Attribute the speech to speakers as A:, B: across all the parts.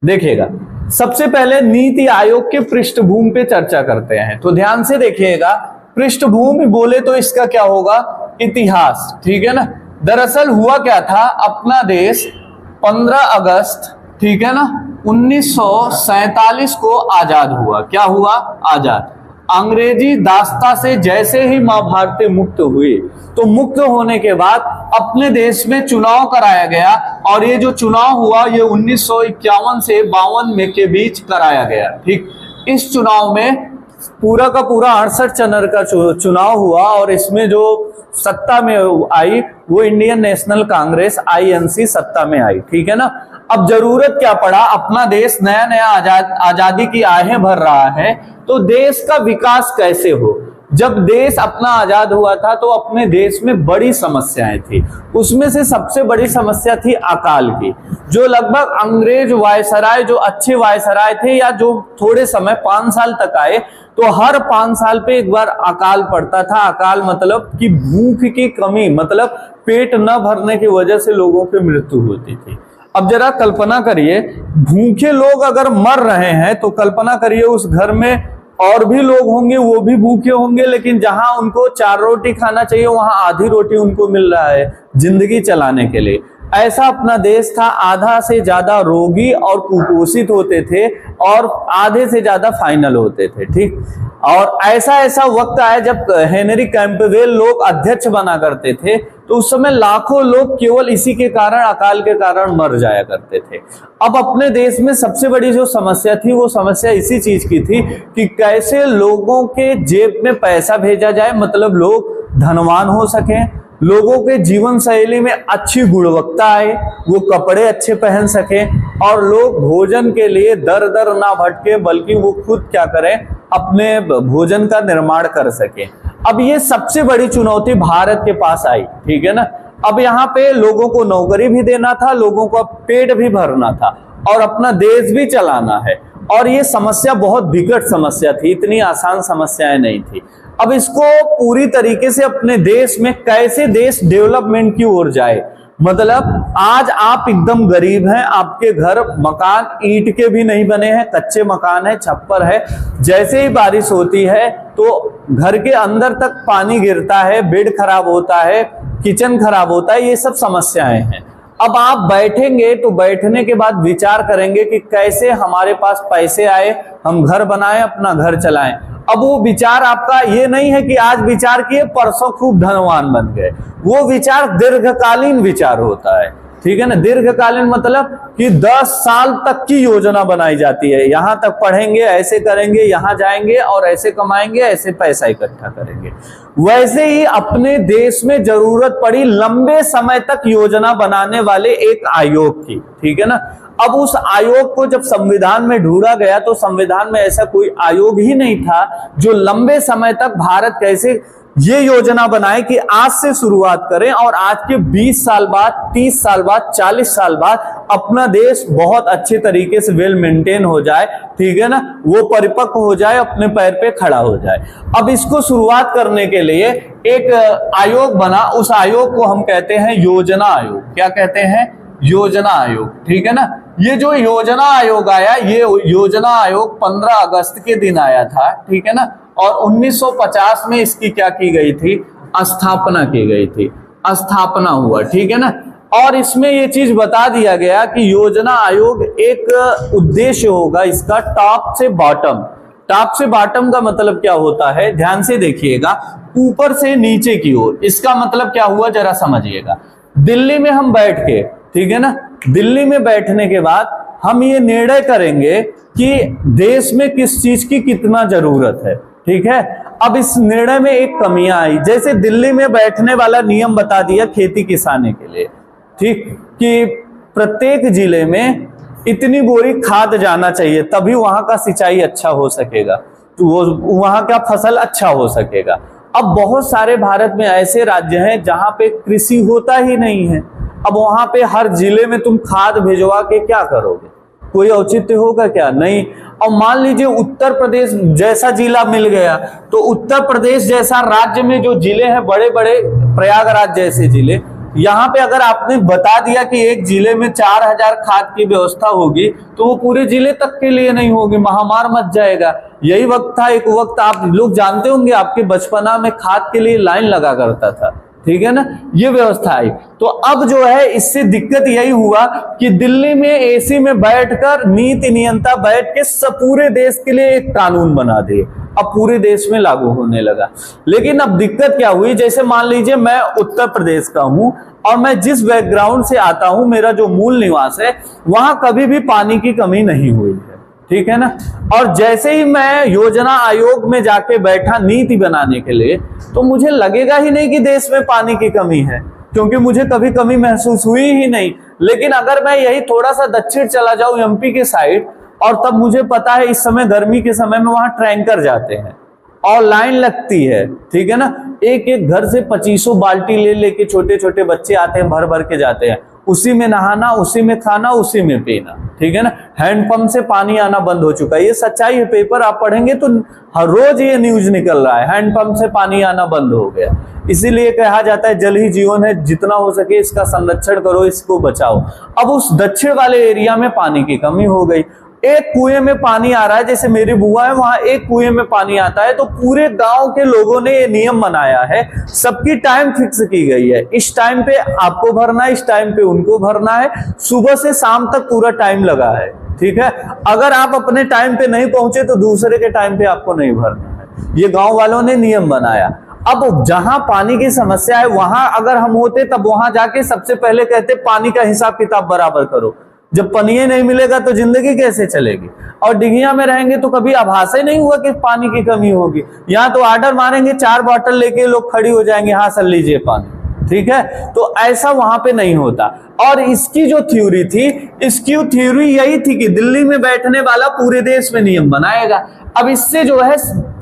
A: देखिएगा, सबसे पहले नीति आयोग के पृष्ठभूमि पे चर्चा करते हैं। तो ध्यान से देखिएगा, पृष्ठभूमि बोले तो इसका क्या होगा, इतिहास, ठीक है ना। दरअसल हुआ क्या था, अपना देश 15 अगस्त, ठीक है ना, 1947 को आजाद हुआ। क्या हुआ, आजाद। अंग्रेजी दास्ता से जैसे ही मां भारती मुक्त हुई, तो मुक्त होने के बाद अपने देश में चुनाव कराया गया, और ये जो चुनाव हुआ ये 1951 से 52 में के बीच कराया गया। ठीक, इस चुनाव में पूरा का पूरा 68 चनर का चुनाव हुआ, और इसमें जो सत्ता में आई वो इंडियन नेशनल कांग्रेस INC सत्ता में आई, ठीक है ना। अब जरूरत क्या पड़ा, अपना देश नया नया आजादी की आहें भर रहा है, तो देश का विकास कैसे हो। जब देश अपना आजाद हुआ था तो अपने देश में बड़ी समस्याएं थी, उसमें से सबसे बड़ी समस्या थी अकाल की। जो लगभग अंग्रेज वायसराय, जो अच्छे वायसराय थे या जो थोड़े समय 5 साल तक आए, तो हर 5 साल पे एक बार अकाल पड़ता था। अकाल मतलब कि भूख की कमी, मतलब पेट न भरने की वजह से लोगों की मृत्यु होती थी। अब जरा कल्पना करिए, भूखे लोग अगर मर रहे हैं तो कल्पना करिए उस घर में और भी लोग होंगे, वो भी भूखे होंगे, लेकिन जहां उनको 4 रोटी खाना चाहिए वहां आधी रोटी उनको मिल रहा है जिंदगी चलाने के लिए। ऐसा अपना देश था। आधा से ज्यादा रोगी और कुपोषित होते थे, और आधे से ज्यादा फाइनल होते थे। ठीक, और ऐसा वक्त आया जब हेनरी कैंपबेल लोग अध्यक्ष बना करते थे, तो उस समय लाखों लोग केवल इसी के कारण, अकाल के कारण मर जाया करते थे। अब अपने देश में सबसे बड़ी जो समस्या थी वो समस्या इसी चीज की थी कि कैसे लोगों के जेब में पैसा भेजा जाए, मतलब लोग धनवान हो सकें, लोगों के जीवन शैली में अच्छी गुणवत्ता आए, वो कपड़े अच्छे पहन सकें, और लोग भोजन के लिए दर दर ना भटके, बल्कि वो खुद क्या करें, अपने भोजन का निर्माण कर सकें। अब ये सबसे बड़ी चुनौती भारत के पास आई, ठीक है ना। अब यहाँ पे लोगों को नौकरी भी देना था, लोगों को पेट भी भरना था, और अपना देश भी चलाना है। और ये समस्या बहुत विकट समस्या थी, इतनी आसान समस्याएं नहीं थी। अब इसको पूरी तरीके से अपने देश में कैसे देश डेवलपमेंट की ओर जाए, मतलब आज आप एकदम गरीब हैं, आपके घर मकान ईंट के भी नहीं बने हैं, कच्चे मकान है, छप्पर है, जैसे ही बारिश होती है तो घर के अंदर तक पानी गिरता है, बेड खराब होता है, किचन खराब होता है, ये सब समस्याएं हैं। अब आप बैठेंगे तो बैठने के बाद विचार करेंगे कि कैसे हमारे पास पैसे आए, हम घर बनाएं, अपना घर चलाएं। अब वो विचार आपका ये नहीं है कि आज विचार किए परसों खूब धनवान बन गए, वो विचार दीर्घकालीन विचार होता है, ठीक है ना। दीर्घकालीन मतलब कि 10 साल तक की योजना बनाई जाती है, यहां तक पढ़ेंगे, ऐसे करेंगे, यहां जाएंगे और ऐसे कमाएंगे, ऐसे पैसा इकट्ठा करेंगे। वैसे ही अपने देश में जरूरत पड़ी लंबे समय तक योजना बनाने वाले एक आयोग की, ठीक है ना। अब उस आयोग को जब संविधान में ढूंढा गया तो संविधान में ऐसा कोई आयोग ही नहीं था जो लंबे समय तक भारत कैसे ये योजना बनाए कि आज से शुरुआत करें और आज के 20 साल बाद, 30 साल बाद, 40 साल बाद अपना देश बहुत अच्छे तरीके से वेल मेंटेन हो जाए, ठीक है ना, वो परिपक्व हो जाए, अपने पैर पे खड़ा हो जाए। अब इसको शुरुआत करने के लिए एक आयोग बना, उस आयोग को हम कहते हैं योजना आयोग। क्या कहते हैं? योजना आयोग, ठीक है ना। ये जो योजना आयोग आया, ये योजना आयोग 15 अगस्त के दिन आया था, ठीक है ना, और 1950 में इसकी क्या की गई थी? स्थापना की गई थी, स्थापना हुआ, ठीक है ना। और इसमें ये चीज बता दिया गया कि योजना आयोग एक उद्देश्य होगा इसका टॉप से बॉटम। टॉप से बॉटम का मतलब क्या होता है, ध्यान से देखिएगा, ऊपर से नीचे की ओर। इसका मतलब क्या हुआ जरा समझिएगा। दिल्ली में हम बैठ के, ठीक है ना, दिल्ली में बैठने के बाद हम ये निर्णय करेंगे कि देश में किस चीज की कितना जरूरत है, ठीक है। अब इस निर्णय में एक कमियां आई, जैसे दिल्ली में बैठने वाला नियम बता दिया खेती किसानी के लिए, ठीक, कि प्रत्येक जिले में इतनी बोरी खाद जाना चाहिए, तभी वहां का सिंचाई अच्छा हो सकेगा, तो वो वहां का फसल अच्छा हो सकेगा। अब बहुत सारे भारत में ऐसे राज्य हैं जहां पे कृषि होता ही नहीं है। अब वहां पे हर जिले में तुम खाद भिजवा के क्या करोगे? कोई औचित्य होगा क्या? नहीं। और मान लीजिए उत्तर प्रदेश जैसा जिला मिल गया, तो उत्तर प्रदेश जैसा राज्य में जो जिले हैं बड़े बड़े, प्रयागराज जैसे जिले, यहाँ पे अगर आपने बता दिया कि एक जिले में 4000 खाद की व्यवस्था होगी तो वो पूरे जिले तक के लिए नहीं होगी, महामार मच जाएगा। यही वक्त था, एक वक्त आप लोग जानते होंगे, आपके बचपना में खाद के लिए लाइन लगा करता था, ठीक है ना, ये व्यवस्था आई। तो अब जो है इससे दिक्कत यही हुआ कि दिल्ली में एसी में बैठकर नीति नियंता बैठ के सब पूरे देश के लिए एक कानून बना दिए, अब पूरे देश में लागू होने लगा। लेकिन अब दिक्कत क्या हुई, जैसे मान लीजिए मैं उत्तर प्रदेश का हूं और मैं जिस बैकग्राउंड से आता हूं, मेरा जो मूल निवास है, वहां कभी भी पानी की कमी नहीं हुई है, ठीक है ना। और जैसे ही मैं योजना आयोग में जाके बैठा नीति बनाने के लिए, तो मुझे लगेगा ही नहीं कि देश में पानी की कमी है, क्योंकि मुझे कभी कमी महसूस हुई ही नहीं। लेकिन अगर मैं यही थोड़ा सा दक्षिण चला जाऊं एमपी के साइड, और तब मुझे पता है इस समय गर्मी के समय में वहां टैंकर जाते हैं और लाइन लगती है, ठीक है ना, एक एक घर से 2500 बाल्टी ले लेके छोटे छोटे बच्चे आते हैं, भर भर के जाते हैं, उसी में नहाना, उसी में खाना, उसी में पीना, ठीक है ना। हैंडपंप से पानी आना बंद हो चुका है, ये सच्चाई है, पेपर आप पढ़ेंगे तो हर रोज ये न्यूज निकल रहा है, हैंडपंप से पानी आना बंद हो गया। इसीलिए कहा जाता है जल ही जीवन है, जितना हो सके इसका संरक्षण करो, इसको बचाओ। अब उस दक्षिण वाले एरिया में पानी की कमी हो गई, एक कुएं में पानी आ रहा है, जैसे मेरी बुआ है वहां एक कुएं में पानी आता है, तो पूरे गांव के लोगों ने ये नियम बनाया है, सबकी टाइम फिक्स की गई है, इस टाइम पे आपको भरना है, इस टाइम पे उनको भरना है, सुबह से शाम तक पूरा टाइम लगा है, ठीक है। अगर आप अपने टाइम पे नहीं पहुंचे तो दूसरे के टाइम पे आपको नहीं भरना है, ये गांव वालों ने नियम बनाया। अब जहां पानी की समस्या है वहां अगर हम होते तब वहां जाके सबसे पहले कहते पानी का हिसाब किताब बराबर करो, जब पानी नहीं मिलेगा तो जिंदगी कैसे चलेगी। और डिघिया में रहेंगे तो कभी आभास ही नहीं हुआ कि पानी की कमी होगी, यहाँ तो ऑर्डर मारेंगे 4 बॉटल लेके लोग खड़ी हो जाएंगे, हाँ सर लीजिए पानी, ठीक है। तो ऐसा वहां पे नहीं होता। और इसकी जो थ्योरी थी, इसकी थ्योरी यही थी कि दिल्ली में बैठने वाला पूरे देश में नियम बनाएगा। अब इससे जो है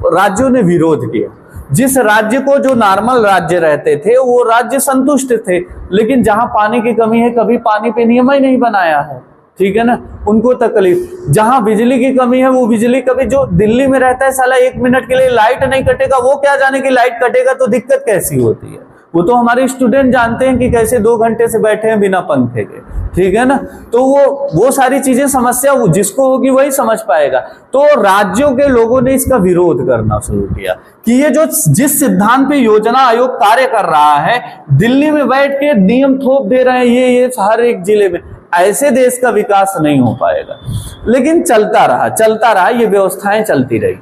A: राज्यों ने विरोध किया, जिस राज्य को जो नॉर्मल राज्य रहते थे वो राज्य संतुष्ट थे, लेकिन जहां पानी की कमी है कभी पानी पे नियम ही नहीं बनाया है, ठीक है ना, उनको तकलीफ। जहां बिजली की कमी है वो बिजली, कभी जो दिल्ली में रहता है साला 1 मिनट के लिए लाइट नहीं कटेगा, वो क्या जाने की लाइट कटेगा तो दिक्कत कैसी होती है, वो तो हमारे स्टूडेंट जानते हैं कि कैसे 2 घंटे से बैठे हैं बिना पंखे के, ठीक है ना। तो वो सारी चीजें समस्या जिसको होगी वही समझ पाएगा। तो राज्यों के लोगों ने इसका विरोध करना शुरू किया कि ये जो जिस सिद्धांत पे योजना आयोग कार्य कर रहा है, दिल्ली में बैठ के नियम थोप दे रहे हैं ये हर एक जिले में, ऐसे देश का विकास नहीं हो पाएगा। लेकिन चलता रहा, ये व्यवस्थाएं चलती रही।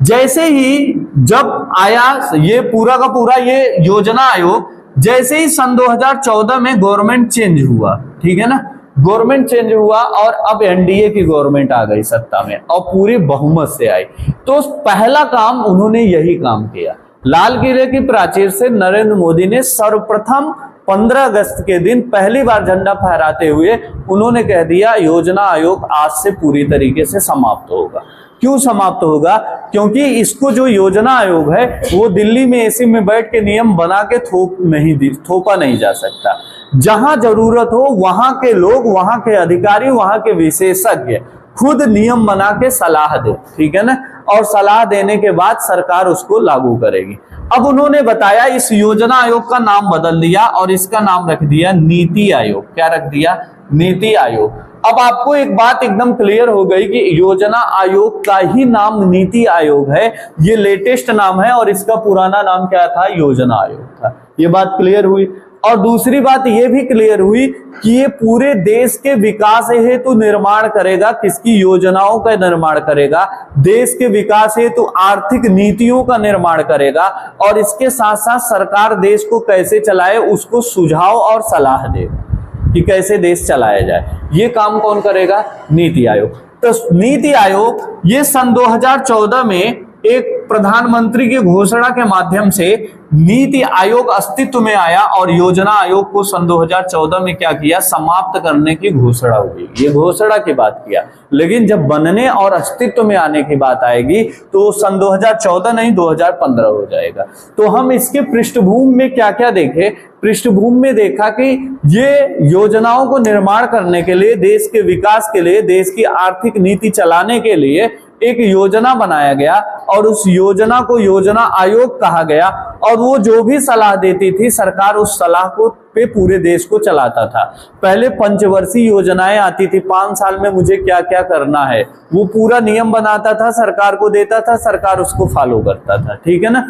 A: जैसे ही जब आया ये पूरा का पूरा ये योजना आयोग, जैसे ही सन 2014 में गवर्नमेंट चेंज हुआ, ठीक है ना, गवर्नमेंट चेंज हुआ और अब एनडीए की गवर्नमेंट आ गई सत्ता में और पूरी बहुमत से आई, तो पहला काम उन्होंने यही काम किया। लाल किले की प्राचीर से नरेंद्र मोदी ने सर्वप्रथम 15 अगस्त के दिन पहली बार झंडा फहराते हुए उन्होंने कह दिया योजना आयोग आज से पूरी तरीके से समाप्त होगा। क्यों समाप्त होगा? क्योंकि इसको जो योजना आयोग है वो दिल्ली में एसी में बैठ के नियम बना के थोपा नहीं जा सकता। जहां जरूरत हो वहां के लोग, वहां के अधिकारी, वहां के विशेषज्ञ खुद नियम बना के सलाह दे, ठीक है ना, और सलाह देने के बाद सरकार उसको लागू करेगी। अब उन्होंने बताया इस योजना आयोग का नाम बदल दिया और इसका नाम रख दिया नीति आयोग। क्या रख दिया? नीति आयोग। अब आपको एक बात एकदम क्लियर हो गई कि योजना आयोग का ही नाम नीति आयोग है, ये लेटेस्ट नाम है और इसका पुराना नाम क्या था? योजना आयोग था। ये बात क्लियर हुई। और दूसरी बात ये भी क्लियर हुई कि ये पूरे देश के विकास हेतु निर्माण करेगा। किसकी? योजनाओं का निर्माण करेगा, देश के विकास हेतु आर्थिक नीतियों का निर्माण करेगा और इसके साथ साथ सरकार देश को कैसे चलाए उसको सुझाव और सलाह देगा कि कैसे देश चलाया जाए। ये काम कौन करेगा? नीति आयोग। तो नीति आयोग ये सन 2014 में एक प्रधानमंत्री की घोषणा के माध्यम से नीति आयोग अस्तित्व में आया और योजना आयोग को सन 2014 में क्या किया? समाप्त करने की घोषणा हुई। ये घोषणा की बात किया, लेकिन जब बनने और अस्तित्व में आने की बात आएगी तो सन 2014 नहीं 2015 हो जाएगा। तो हम इसके पृष्ठभूमि में क्या क्या देखे? पृष्ठभूमि में देखा कि ये योजनाओं को निर्माण करने के लिए, देश के विकास के लिए, देश की आर्थिक नीति चलाने के लिए एक योजना बनाया गया और उस योजना को योजना आयोग कहा गया, और वो जो भी सलाह देती थी सरकार उस सलाह को पे पूरे देश को चलाता था। पहले पंचवर्षीय योजनाएं आती थी, 5 साल में मुझे क्या क्या करना है, वो पूरा नियम बनाता था, सरकार को देता था, सरकार उसको फॉलो करता था, ठीक है ना।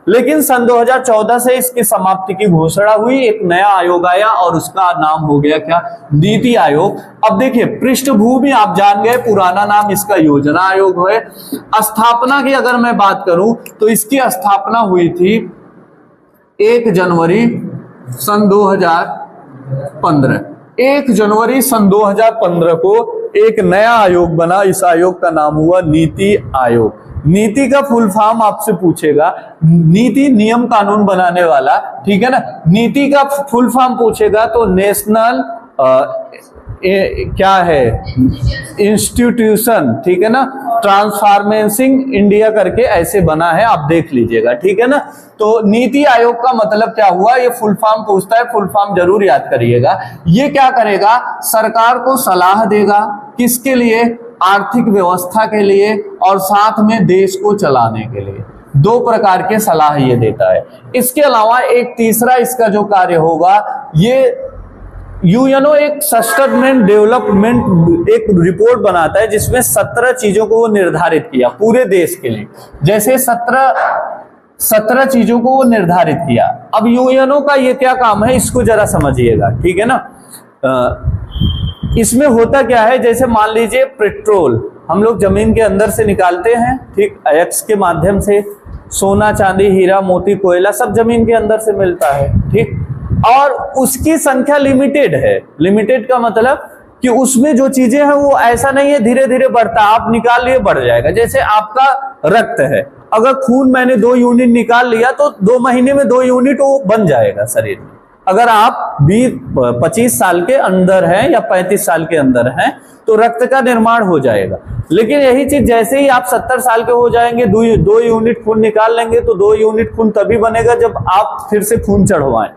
A: लेकिन सन 2014 से इसकी समाप्ति की घोषणा हुई, एक नया आयोग आया और उसका नाम हो गया क्या, नीति आयोग। अब देखिए पृष्ठभूमि आप जान गए, पुराना नाम इसका योजना आयोग है। स्थापना की अगर मैं बात करूं तो इसकी स्थापना हुई थी 1 जनवरी सन 2015। 1 जनवरी सन 2015 को एक नया आयोग बना, इस आयोग का नाम हुआ नीति आयोग। नीति का फुल फॉर्म आपसे पूछेगा, नीति नियम कानून बनाने वाला, ठीक है ना। नीति का फुल फॉर्म पूछेगा तो नेशनल क्या है, इंस्टीट्यूशन, ठीक है ना, ट्रांसफॉर्मेसिंग इंडिया करके ऐसे बना है, आप देख लीजिएगा, ठीक है ना। तो नीति आयोग का मतलब क्या हुआ, ये फुल फॉर्म पूछता है, फुल फॉर्म जरूर याद करिएगा। ये क्या करेगा, सरकार को सलाह देगा, किसके लिए, आर्थिक व्यवस्था के लिए और साथ में देश को चलाने के लिए। 2 प्रकार के सलाह ये देता है। इसके अलावा एक तीसरा इसका जो कार्य होगा, ये यूएनओ एक सस्टेनेबल डेवलपमेंट एक रिपोर्ट बनाता है जिसमें 17 चीजों को वो निर्धारित किया पूरे देश के लिए। जैसे 17 चीजों को वो निर्धारित किया। अब यूएनओ का ये क्या काम है, इसको जरा समझिएगा, ठीक है ना। इसमें होता क्या है, जैसे मान लीजिए पेट्रोल हम लोग जमीन के अंदर से निकालते हैं, ठीक, एक्स के माध्यम से, सोना चांदी हीरा मोती कोयला सब जमीन के अंदर से मिलता है, ठीक, और उसकी संख्या लिमिटेड है। लिमिटेड का मतलब कि उसमें जो चीजें हैं वो ऐसा नहीं है धीरे धीरे बढ़ता, आप निकाल लिए बढ़ जाएगा। जैसे आपका रक्त है, अगर खून मैंने 2 यूनिट निकाल लिया तो 2 महीने में 2 यूनिट वो बन जाएगा शरीर में। अगर आप 25 साल के अंदर हैं या 35 साल के अंदर हैं तो रक्त का निर्माण हो जाएगा। लेकिन यही चीज जैसे ही आप 70 साल के हो जाएंगे, 2 यूनिट खून निकाल लेंगे तो 2 यूनिट खून तभी बनेगा जब आप फिर से खून चढ़वाएं,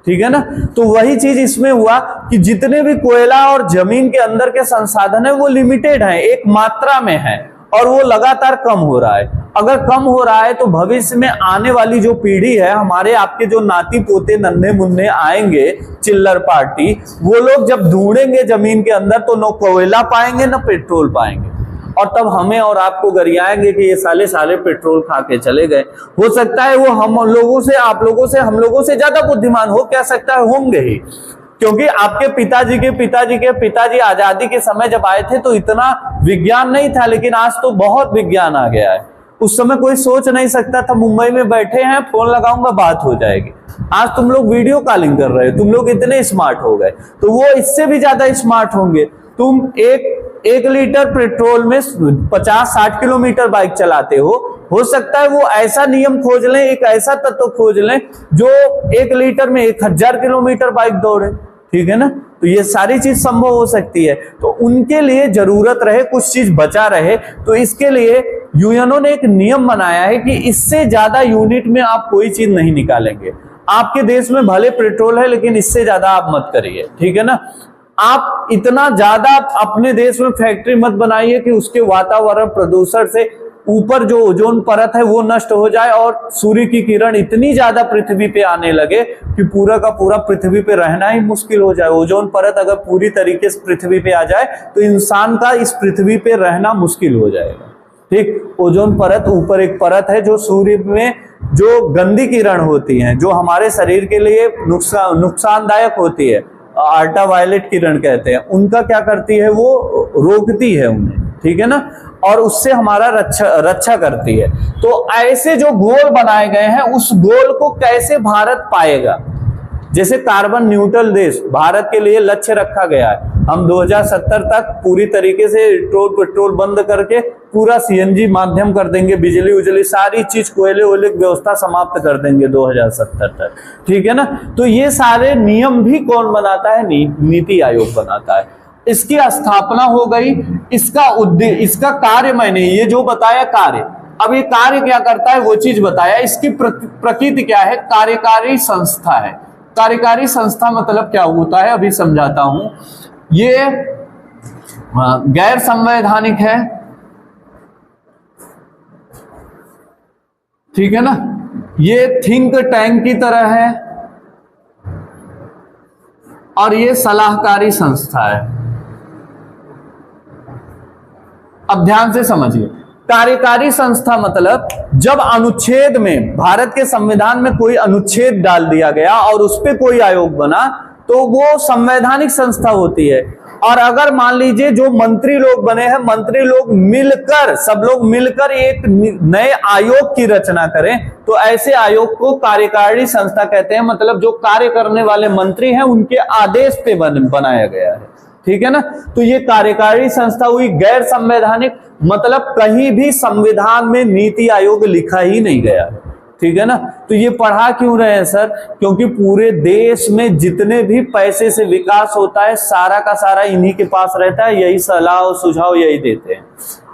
A: ठीक है ना। तो वही चीज इसमें हुआ कि जितने भी कोयला और जमीन के अंदर के संसाधन है वो लिमिटेड है, एक मात्रा में है, और वो लगातार कम हो रहा है। अगर कम हो रहा है तो भविष्य में आने वाली जो पीढ़ी है, हमारे आपके जो नाती पोते नन्हे मुन्ने आएंगे, चिल्लर पार्टी, वो लोग जब ढूंढेंगे जमीन के अंदर तो न कोयला पाएंगे न पेट्रोल पाएंगे, और तब हमें और आपको गरियाएंगे कि ये साले पेट्रोल खा के चले गए। हो सकता है वो हम लोगों से, आप लोगों से, हम लोगों से ज्यादा बुद्धिमान हो, क्या सकता है, होंगे ही, क्योंकि आपके पिताजी आजादी के समय जब आए थे तो इतना विज्ञान नहीं था, लेकिन आज तो बहुत विज्ञान आ गया है। उस समय कोई सोच नहीं सकता था, मुंबई में बैठे हैं, फोन लगाऊंगा बात हो जाएगी। आज तुम लोग वीडियो कॉलिंग कर रहे हो, तुम लोग इतने स्मार्ट हो गए, तो वो इससे भी ज्यादा स्मार्ट होंगे। तुम एक लीटर पेट्रोल में 50-60 किलोमीटर बाइक चलाते हो सकता है वो ऐसा नियम खोज लें, एक ऐसा तत्व खोज लें जो 1 लीटर में 1000 किलोमीटर बाइक दौड़े, ठीक है ना। तो ये सारी चीज संभव हो सकती है। तो उनके लिए जरूरत रहे, कुछ चीज बचा रहे, तो इसके लिए यूएनओ ने एक नियम बनाया है कि इससे ज्यादा यूनिट में आप कोई चीज नहीं निकालेंगे। आपके देश में भले पेट्रोल है लेकिन इससे ज्यादा आप मत करिए, ठीक है ना। आप इतना ज्यादा अपने देश में फैक्ट्री मत बनाइए कि उसके वातावरण प्रदूषण से ऊपर जो ओजोन परत है वो नष्ट हो जाए और सूर्य की किरण इतनी ज्यादा पृथ्वी पे आने लगे कि पूरा का पूरा पृथ्वी पे रहना ही मुश्किल हो जाए। ओजोन परत अगर पूरी तरीके से पृथ्वी पे आ जाए तो इंसान का इस पृथ्वी पे रहना मुश्किल हो जाएगा, ठीक। ओजोन परत ऊपर एक परत है जो सूर्य में जो गंदी किरण होती है, जो हमारे शरीर के लिए नुकसानदायक होती है, अल्ट्रावायलेट किरण कहते हैं, उनका क्या करती है, वो रोकती है उन्हें, ठीक है ना, और उससे हमारा रक्षा करती है। तो ऐसे जो गोल बनाए गए हैं उस गोल को कैसे भारत पाएगा, जैसे कार्बन न्यूट्रल देश भारत के लिए लक्ष्य रखा गया है। हम 2070 तक पूरी तरीके से पेट्रोल बंद करके पूरा सीएनजी माध्यम कर देंगे, बिजली उजली सारी चीज कोयले वोले व्यवस्था समाप्त कर देंगे 2070 तक, ठीक है ना। तो ये सारे नियम भी कौन बनाता है, नीति आयोग बनाता है। इसकी स्थापना हो गई, इसका कार्य मैंने ये जो बताया कार्य, अब ये कार्य क्या करता है वो चीज बताया। इसकी प्रकृति क्या है, कार्यकारी संस्था है। कार्यकारी संस्था मतलब क्या होता है अभी समझाता हूं। ये गैर संवैधानिक है, ठीक है ना। ये थिंक टैंक की तरह है और ये सलाहकारी संस्था है। अब ध्यान से समझिए, कार्यकारी संस्था मतलब जब अनुच्छेद में, भारत के संविधान में कोई अनुच्छेद डाल दिया गया और उस पर कोई आयोग बना तो वो संवैधानिक संस्था होती है। और अगर मान लीजिए जो मंत्री लोग बने हैं, मंत्री लोग मिलकर, सब लोग मिलकर एक नए आयोग की रचना करें तो ऐसे आयोग को कार्यकारी संस्था कहते हैं। मतलब जो कार्य करने वाले मंत्री हैं उनके आदेश पे बनाया गया है, ठीक है ना। तो ये कार्यकारी संस्था हुई। गैर संवैधानिक मतलब कहीं भी संविधान में नीति आयोग लिखा ही नहीं गया है, ठीक है ना। तो ये पढ़ा क्यों रहे हैं सर? क्योंकि पूरे देश में जितने भी पैसे से विकास होता है सारा का सारा इन्हीं के पास रहता है, यही सलाह और सुझाव यही देते हैं।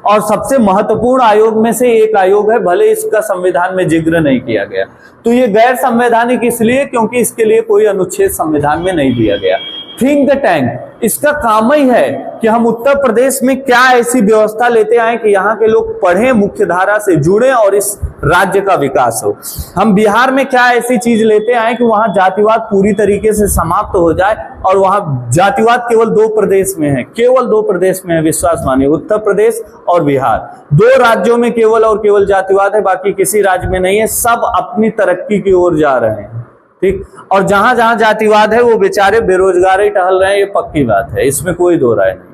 A: और सबसे महत्वपूर्ण आयोग में से एक आयोग है, भले इसका संविधान में जिक्र नहीं किया गया। तो ये गैर संवैधानिक इसलिए क्योंकि इसके लिए कोई अनुच्छेद संविधान में नहीं दिया गया। थिंक टैंक, इसका काम ही है कि हम उत्तर प्रदेश में क्या ऐसी व्यवस्था लेते आए कि यहाँ के लोग पढ़ें, मुख्य धारा से जुड़े और इस राज्य का विकास हो। हम बिहार में क्या ऐसी चीज लेते आए कि वहां जातिवाद पूरी तरीके से समाप्त हो जाए और वहां जातिवाद केवल 2 प्रदेश में है, केवल 2 प्रदेश में है, विश्वास मानिए, उत्तर प्रदेश और बिहार। 2 राज्यों में केवल और केवल जातिवाद है, बाकी किसी राज्य में नहीं है। सब अपनी तरक्की की ओर जा रहे हैं, ठीक। और जहां जहां जातिवाद है वो बेचारे बेरोजगार ही टहल रहे हैं, ये पक्की बात है, इसमें कोई दो राय नहीं।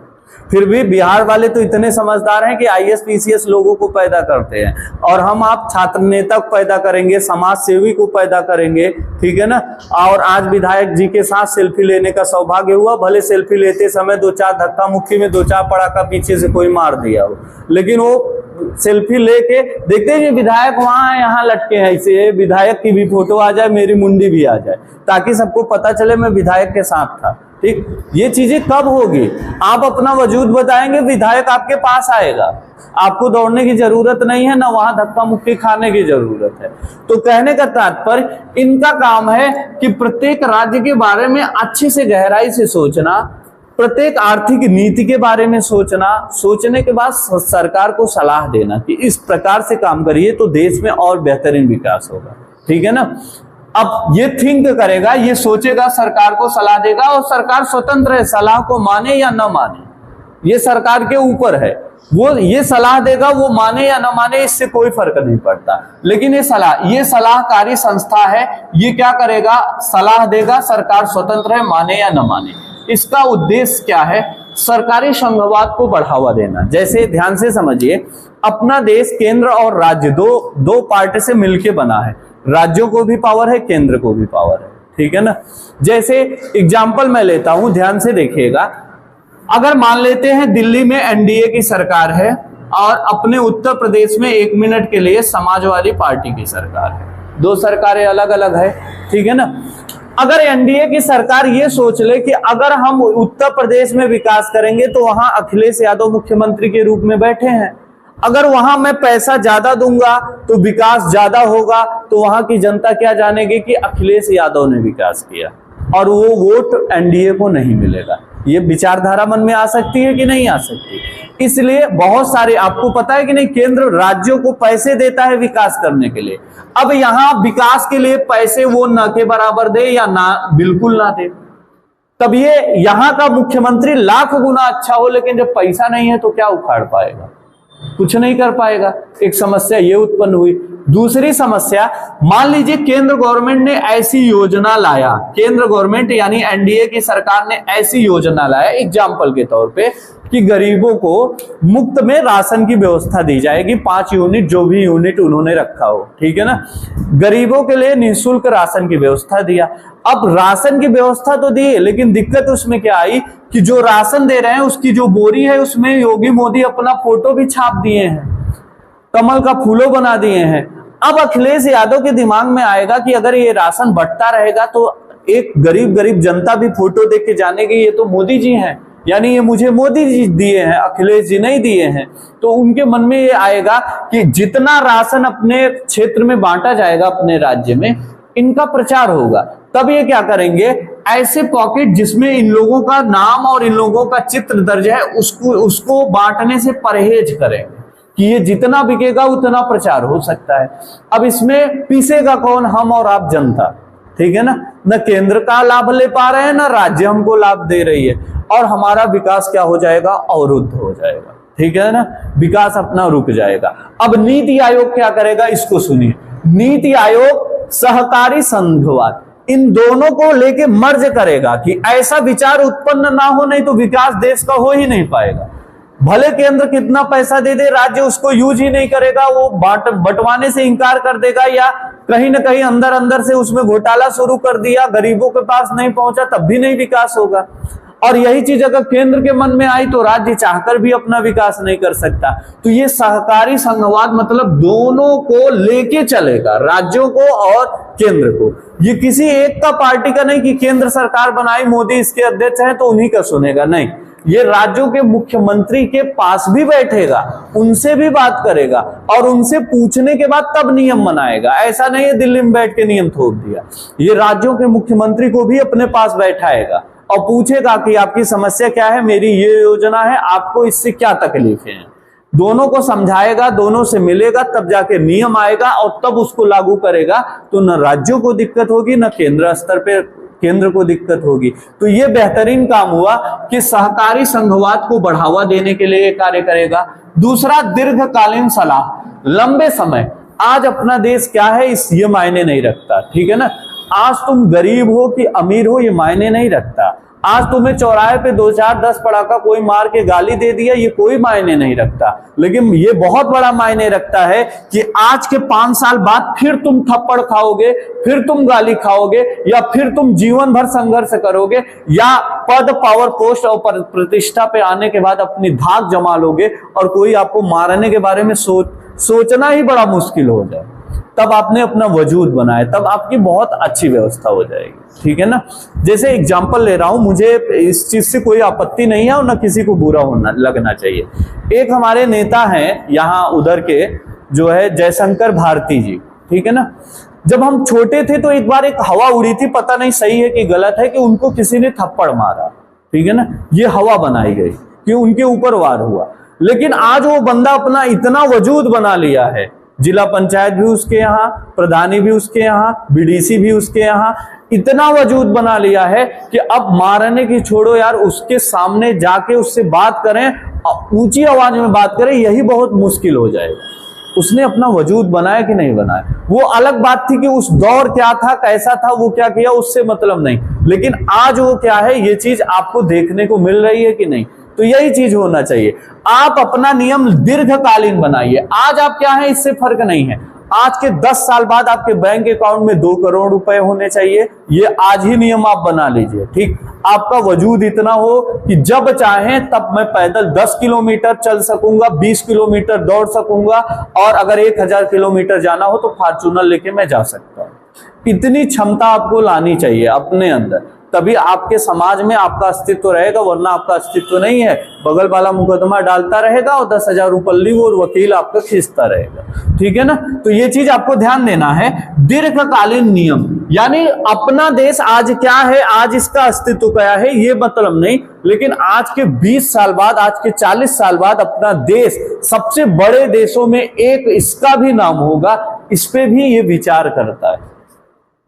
A: फिर भी बिहार वाले तो इतने समझदार हैं कि आईएएस पीसीएस लोगों को पैदा करते हैं और हम आप छात्र नेता पैदा करेंगे, समाज सेवी को पैदा करेंगे, ठीक है ना। और आज विधायक जी के साथ सेल्फी लेने का सौभाग्य हुआ, भले सेल्फी लेते समय 2-4 धक्का मुक्की में 2-4 पड़ाका पीछे से कोई मार दिया हो, लेकिन वो सेल्फी लेके देखते हैं विधायक वहां यहाँ लटके हैं, ऐसे विधायक की भी फोटो आ जाए, मेरी मुंडी भी आ जाए, ताकि सबको पता चले मैं विधायक के साथ था, ठीक। ये चीजें कब होगी? आप अपना वजूद बताएंगे, विधायक आपके पास आएगा, आपको दौड़ने की जरूरत नहीं है, ना वहां धक्का मुक्की खाने की जरूरत है। तो कहने का तात्पर्य इनका काम है कि प्रत्येक राज्य के बारे में अच्छे से गहराई से सोचना, प्रत्येक आर्थिक नीति के बारे में सोचना, सोचने के बाद सरकार को सलाह देना कि इस प्रकार से काम करिए तो देश में और बेहतरीन विकास होगा, ठीक है ना। अब ये थिंक करेगा, ये सोचेगा, सरकार को सलाह देगा और सरकार स्वतंत्र है, सलाह को माने या न माने ये सरकार के ऊपर है। वो ये सलाह देगा, वो माने या न माने इससे कोई फर्क नहीं पड़ता। लेकिन ये सलाहकारी संस्था है, ये क्या करेगा? सलाह देगा, सरकार स्वतंत्र है, माने या न माने। इसका उद्देश्य क्या है? सरकारी संघवाद को बढ़ावा देना। जैसे ध्यान से समझिए, अपना देश केंद्र और राज्य दो पार्टी से मिलके बना है, राज्यों को भी पावर है, केंद्र को भी पावर है, ठीक है ना। जैसे एग्जाम्पल मैं लेता हूं, ध्यान से देखिएगा। अगर मान लेते हैं दिल्ली में एनडीए की सरकार है और अपने उत्तर प्रदेश में 1 मिनट के लिए समाजवादी पार्टी की सरकार है, 2 सरकारें अलग अलग है, ठीक है ना। अगर एनडीए की सरकार ये सोच ले कि अगर हम उत्तर प्रदेश में विकास करेंगे तो वहां अखिलेश यादव मुख्यमंत्री के रूप में बैठे हैं, अगर वहां मैं पैसा ज्यादा दूंगा तो विकास ज्यादा होगा, तो वहां की जनता क्या जानेगी कि अखिलेश यादव ने विकास किया और वो वोट एनडीए को नहीं मिलेगा। ये विचारधारा मन में आ सकती है कि नहीं आ सकती? इसलिए बहुत सारे, आपको पता है कि नहीं, केंद्र राज्यों को पैसे देता है विकास करने के लिए। अब यहां विकास के लिए पैसे वो न के बराबर दे या ना बिल्कुल ना दे, तब ये यहां का मुख्यमंत्री लाख गुना अच्छा हो, लेकिन जब पैसा नहीं है तो क्या उखाड़ पाएगा? कुछ नहीं कर पाएगा। एक समस्या ये उत्पन्न हुई। दूसरी समस्या, मान लीजिए केंद्र गवर्नमेंट ने ऐसी योजना लाया, केंद्र गवर्नमेंट यानी एनडीए की सरकार ने ऐसी योजना लाया एग्जाम्पल के तौर पे कि गरीबों को मुफ्त में राशन की व्यवस्था दी जाएगी, 5 यूनिट, जो भी यूनिट उन्होंने रखा हो, ठीक है ना। गरीबों के लिए निःशुल्क राशन की व्यवस्था दिया। अब राशन की व्यवस्था तो दी, लेकिन दिक्कत उसमें क्या आई कि जो राशन दे रहे हैं उसकी जो बोरी है उसमें योगी मोदी अपना फोटो भी छाप दिए हैं, कमल का फूलों बना दिए हैं। अब अखिलेश यादव के दिमाग में आएगा कि अगर ये राशन बंटता रहेगा तो एक गरीब जनता भी फोटो देख के जानेगी ये तो मोदी जी हैं, यानी ये मुझे मोदी जी दिए हैं, अखिलेश जी नहीं दिए हैं। तो उनके मन में ये आएगा कि जितना राशन अपने क्षेत्र में बांटा जाएगा, अपने राज्य में, इनका प्रचार होगा। तब ये क्या करेंगे? ऐसे पॉकेट जिसमें इन लोगों का नाम और इन लोगों का चित्र दर्ज है उसको बांटने से परहेज करेंगे। कि ये जितना बिकेगा उतना प्रचार हो सकता है। अब इसमें पीसेगा कौन? हम और आप जनता, ठीक है ना। न केंद्र का लाभ ले पा रहे हैं, न राज्य हमको लाभ दे रही है, और हमारा विकास क्या हो जाएगा? अवरुद्ध हो जाएगा, ठीक है ना, विकास अपना रुक जाएगा। अब नीति आयोग क्या करेगा, इसको सुनिए। नीति आयोग सहकारी संघवाद इन दोनों को लेके मर्ज करेगा कि ऐसा विचार उत्पन्न ना हो, नहीं तो विकास देश का हो ही नहीं पाएगा। भले केंद्र कितना पैसा दे दे, राज्य उसको यूज ही नहीं करेगा, वो बंटवाने से इंकार कर देगा, या कहीं ना कहीं अंदर अंदर से उसमें घोटाला शुरू कर दिया, गरीबों के पास नहीं पहुंचा, तब भी नहीं विकास होगा। और यही चीज अगर केंद्र के मन में आई तो राज्य चाहकर भी अपना विकास नहीं कर सकता। तो ये सहकारी संघवाद मतलब दोनों को लेके चलेगा, राज्यों को और केंद्र को। ये किसी एक का पार्टी का नहीं कि केंद्र सरकार बनाई, मोदी इसके अध्यक्ष हैं तो उन्हीं का सुनेगा, नहीं। ये राज्यों के मुख्यमंत्री के पास भी बैठेगा, उनसे भी बात करेगा, और उनसे पूछने के बाद तब नियम बनाएगा। ऐसा नहीं है दिल्ली में बैठ के नियम थोप दिया। ये राज्यों के मुख्यमंत्री को भी अपने पास बैठाएगा और पूछेगा कि आपकी समस्या क्या है, मेरी ये योजना है, आपको इससे क्या तकलीफें हैं। दोनों को समझाएगा, दोनों से मिलेगा, तब जाके नियम आएगा और तब उसको लागू करेगा। तो न राज्यों को दिक्कत होगी, न केंद्र स्तर पे केंद्र को दिक्कत होगी। तो ये बेहतरीन काम हुआ कि सहकारी संघवाद को बढ़ावा देने के लिए कार्य करेगा। दूसरा, दीर्घकालीन सलाह, लंबे समय। आज अपना देश क्या है इस ये मायने नहीं रखता, ठीक है ना। आज तुम गरीब हो कि अमीर हो ये मायने नहीं रखता। आज तुम्हें चौराहे पे 2 4 10 पड़ाका कोई मार के गाली दे दिया, ये कोई मायने नहीं रखता। लेकिन ये बहुत बड़ा मायने रखता है कि आज के 5 साल बाद फिर तुम थप्पड़ खाओगे, फिर तुम गाली खाओगे, या फिर तुम जीवन भर संघर्ष करोगे, या पद, पावर, पोस्ट और प्रतिष्ठा पे आने के बाद अपनी धाक जमा लोगे और कोई आपको मारने के बारे में सोचना ही बड़ा मुश्किल हो जाए। तब आपने अपना वजूद बनाया, तब आपकी बहुत अच्छी व्यवस्था हो जाएगी, ठीक है ना। जैसे एग्जांपल ले रहा हूं, मुझे इस चीज से कोई आपत्ति नहीं है और ना किसी को बुरा होना लगना चाहिए। एक हमारे नेता हैं यहाँ उधर के, जो है जयशंकर भारती जी, ठीक है ना। जब हम छोटे थे तो एक बार एक हवा उड़ी थी, पता नहीं सही है कि गलत है, कि उनको किसी ने थप्पड़ मारा, ठीक है ना। ये हवा बनाई गई कि उनके ऊपर वार हुआ। लेकिन आज वो बंदा अपना इतना वजूद बना लिया है, जिला पंचायत भी उसके यहाँ, प्रधानी भी उसके यहाँ, बीडीसी भी उसके यहाँ, इतना वजूद बना लिया है कि अब मारने की छोड़ो यार, उसके सामने जाके उससे बात करें, ऊंची आवाज में बात करें, यही बहुत मुश्किल हो जाएगा। उसने अपना वजूद बनाया कि नहीं बनाया, वो अलग बात थी कि उस दौर क्या था, कैसा था, वो क्या किया, उससे मतलब नहीं। लेकिन आज वो क्या है, ये चीज आपको देखने को मिल रही है कि नहीं। तो यही चीज होना चाहिए। आप अपना नियम दीर्घकालीन बनाइए। आज आप क्या है, इससे फर्क नहीं है। आज के 10 साल बाद आपके बैंक अकाउंट में 2 करोड़ रुपए होने चाहिए, ये आज ही नियम आप बना लीजिए, ठीक। आपका वजूद इतना हो कि जब चाहें तब मैं पैदल 10 किलोमीटर चल सकूंगा, 20 किलोमीटर दौड़ सकूंगा, और अगर 1000 किलोमीटर जाना हो तो फॉर्च्यूनर लेके मैं जा सकता हूं। इतनी क्षमता आपको लानी चाहिए अपने अंदर, तभी आपके समाज में आपका अस्तित्व रहेगा, वरना आपका अस्तित्व नहीं है। बगल वाला मुकदमा डालता रहेगा और 10,000 रुपये वो वकील आपका खींचता रहेगा, ठीक है ना। तो ये चीज आपको ध्यान देना है। दीर्घकालीन नियम, यानी अपना देश आज क्या है, आज इसका अस्तित्व क्या है, ये मतलब नहीं, लेकिन आज के 20 साल बाद, आज के 40 साल बाद अपना देश सबसे बड़े देशों में एक इसका भी नाम होगा, इस पे भी ये विचार करता है।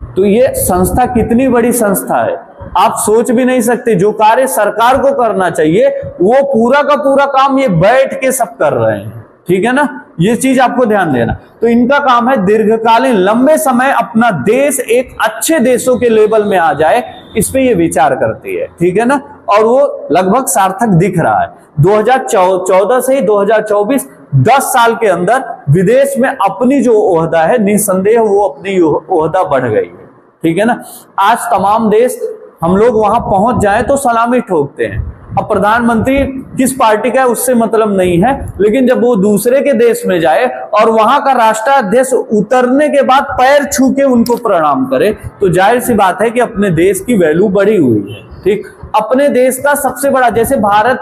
A: तो ये संस्था कितनी बड़ी संस्था है, आप सोच भी नहीं सकते। जो कार्य सरकार को करना चाहिए वो पूरा का पूरा काम ये बैठ के सब कर रहे हैं, ठीक है ना। ये चीज आपको ध्यान देना। तो इनका काम है दीर्घकालीन, लंबे समय अपना देश एक अच्छे देशों के लेवल में आ जाए, इस पे ये विचार करती है, ठीक है ना। और वो लगभग सार्थक दिख रहा है। 2014 से 2024 10 साल के अंदर विदेश में अपनी जो ओहदा है, निसंदेह वो अपनी ओहदा बढ़ गई है, ठीक है ना। आज तमाम देश हम लोग वहां पहुंच जाए तो सलामी ठोकते हैं। अब प्रधानमंत्री किस पार्टी का है उससे मतलब नहीं है, लेकिन जब वो दूसरे के देश में जाए और वहां का राष्ट्राध्यक्ष उतरने के बाद पैर छू के उनको प्रणाम करे, तो जाहिर सी बात है कि अपने देश की वैल्यू बढ़ी हुई है, ठीक। अपने देश का सबसे बड़ा, जैसे भारत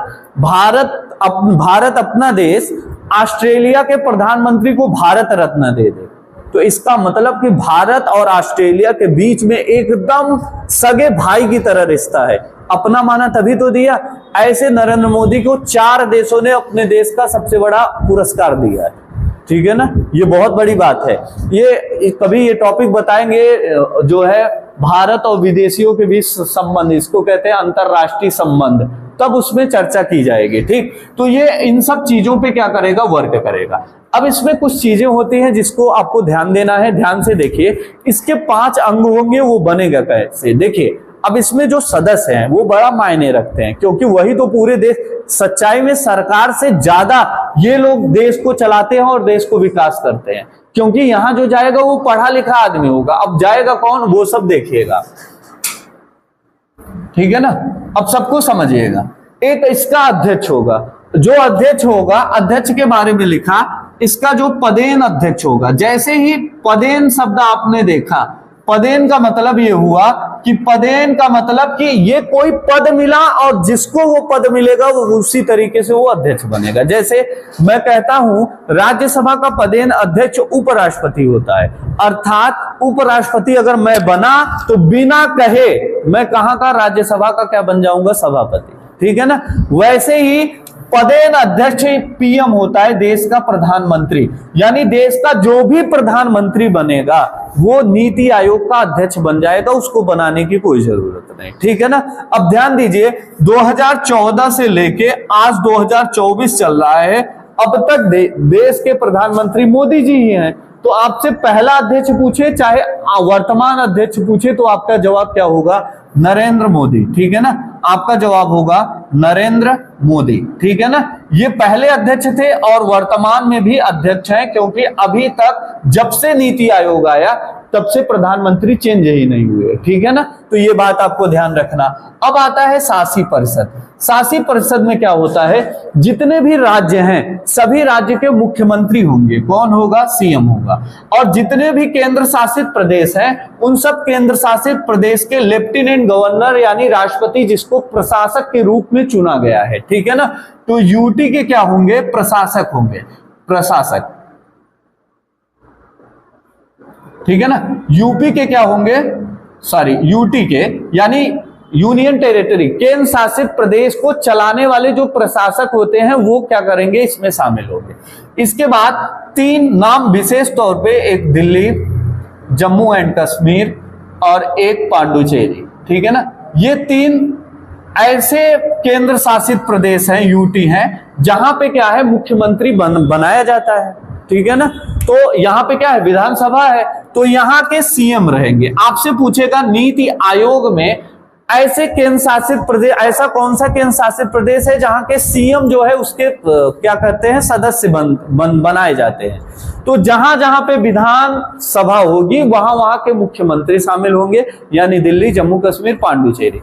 A: अपना देश ऑस्ट्रेलिया के प्रधानमंत्री को भारत रत्न दे दे, तो इसका मतलब कि भारत और ऑस्ट्रेलिया के बीच में एकदम सगे भाई की तरह रिश्ता है। अपना माना तभी तो दिया। ऐसे नरेंद्र मोदी को 4 देशों ने अपने देश का सबसे बड़ा पुरस्कार दिया है, ठीक है ना। ये बहुत बड़ी बात है। ये कभी ये टॉपिक बताएंगे जो है भारत और विदेशियों के बीच संबंध, इसको कहते हैं अंतरराष्ट्रीय संबंध, तब उसमें चर्चा की जाएगी, ठीक। तो ये इन सब चीजों पे क्या करेगा, वर्क करेगा। अब इसमें कुछ चीजें होती हैं जिसको आपको ध्यान देना है, ध्यान से देखिए। इसके 5 अंग होंगे, वो बनेगा कैसे, देखिए। अब इसमें जो सदस्य हैं वो बड़ा मायने रखते हैं, क्योंकि वही तो पूरे देश, सच्चाई में सरकार से ज्यादा ये लोग देश को चलाते हैं और देश को विकास करते हैं, क्योंकि यहां जो जाएगा वो पढ़ा लिखा आदमी होगा। अब जाएगा कौन, वो सब देखिएगा, ठीक है ना। अब सबको समझिएगा। एक इसका अध्यक्ष होगा, जो अध्यक्ष होगा, अध्यक्ष के बारे में लिखा, इसका जो पदेन अध्यक्ष होगा। जैसे ही पदेन शब्द आपने देखा, पदेन का मतलब ये हुआ कि पदेन का मतलब कि ये कोई पद मिला और जिसको वो पद मिलेगा वो उसी तरीके से वो अध्यक्ष बनेगा। जैसे मैं कहता हूं राज्यसभा का पदेन अध्यक्ष उपराष्ट्रपति होता है, अर्थात उपराष्ट्रपति अगर मैं बना तो बिना कहे मैं कहां का, राज्यसभा का क्या बन जाऊंगा, सभापति, ठीक है ना। वैसे ही पदेन अध्यक्ष पीएम होता है, देश का प्रधानमंत्री, यानी देश का जो भी प्रधानमंत्री बनेगा वो नीति आयोग का अध्यक्ष बन जाएगा, उसको बनाने की कोई जरूरत नहीं, ठीक है ना। अब ध्यान दीजिए, 2014 से लेके आज 2024 चल रहा है, अब तक देश के प्रधानमंत्री मोदी जी ही हैं। तो आपसे पहला अध्यक्ष पूछे, चाहे वर्तमान अध्यक्ष पूछे, तो आपका जवाब क्या होगा, नरेंद्र मोदी, ठीक है ना। आपका जवाब होगा नरेंद्र मोदी, ठीक है ना। ये पहले अध्यक्ष थे और वर्तमान में भी अध्यक्ष हैं, क्योंकि अभी तक जब से नीति आयोग आया तब से प्रधानमंत्री चेंज ही नहीं हुए, ठीक है ना। तो ये बात आपको ध्यान रखना। अब आता है शासी परिषद। शासी परिषद में क्या होता है, जितने भी राज्य हैं सभी राज्य के मुख्यमंत्री होंगे। कौन होगा, सीएम होगा। और जितने भी केंद्र शासित प्रदेश हैं उन सब केंद्र शासित प्रदेश के लेफ्टिनेंट गवर्नर यानी राष्ट्रपति, जिसको प्रशासक के रूप में चुना गया है, ठीक है ना। तो यूटी के क्या होंगे, प्रशासक होंगे, प्रशासक, ठीक है ना। यूपी के क्या होंगे, सॉरी यूटी के यानी यूनियन टेरिटरी, केंद्र शासित प्रदेश को चलाने वाले जो प्रशासक होते हैं वो क्या करेंगे, इसमें शामिल होंगे। इसके बाद 3 नाम विशेष तौर पे, एक दिल्ली, जम्मू एंड कश्मीर और एक पांडुचेरी, ठीक है ना। ये 3 ऐसे केंद्र शासित प्रदेश हैं, यूटी हैं, जहां पे क्या है, मुख्यमंत्री बनाया जाता है, ठीक है ना। तो यहां पे क्या है, विधानसभा है, तो यहां के सीएम रहेंगे। आपसे पूछेगा नीति आयोग में ऐसे केंद्र शासित प्रदेश, ऐसा कौन सा केंद्र शासित प्रदेश है जहां के सीएम जो है उसके क्या कहते हैं, सदस्य बनाए जाते हैं। तो जहां जहां पे विधान सभा होगी वहां वहां के मुख्यमंत्री शामिल होंगे, यानी दिल्ली, जम्मू कश्मीर, पांडुचेरी।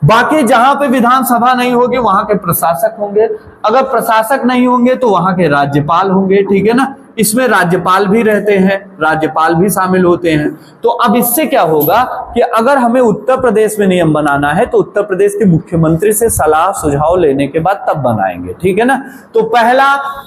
A: बाकी जहां पे विधानसभा नहीं होगी वहां के प्रशासक होंगे। अगर प्रशासक नहीं होंगे तो वहां के राज्यपाल होंगे, ठीक है ना। इसमें राज्यपाल भी रहते हैं, राज्यपाल भी शामिल होते हैं। तो अब इससे क्या होगा कि अगर हमें उत्तर प्रदेश में नियम बनाना है तो उत्तर प्रदेश के मुख्यमंत्री से सलाह सुझाव लेने के बाद तब बनाएंगे, ठीक है ना। तो पहला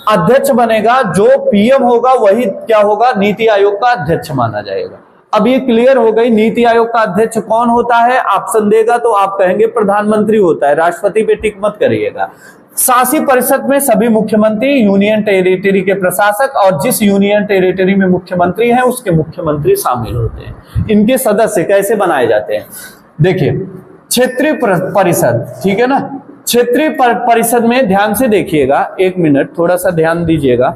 A: अध्यक्ष बनेगा, जो पीएम होगा वही क्या होगा, नीति आयोग का अध्यक्ष माना जाएगा। अब ये क्लियर हो गई, नीति आयोग का अध्यक्ष कौन होता है, ऑप्शन देगा तो आप कहेंगे प्रधानमंत्री होता है, राष्ट्रपति पे टिक मत करिएगा। शासी परिषद में सभी मुख्यमंत्री, यूनियन टेरिटरी के प्रशासक और जिस यूनियन टेरिटरी में मुख्यमंत्री हैं उसके मुख्यमंत्री शामिल होते हैं। इनके सदस्य कैसे बनाए जाते हैं, देखिए क्षेत्रीय परिषद, ठीक है ना। क्षेत्रीय परिषद में ध्यान से देखिएगा, 1 मिनट थोड़ा सा ध्यान दीजिएगा।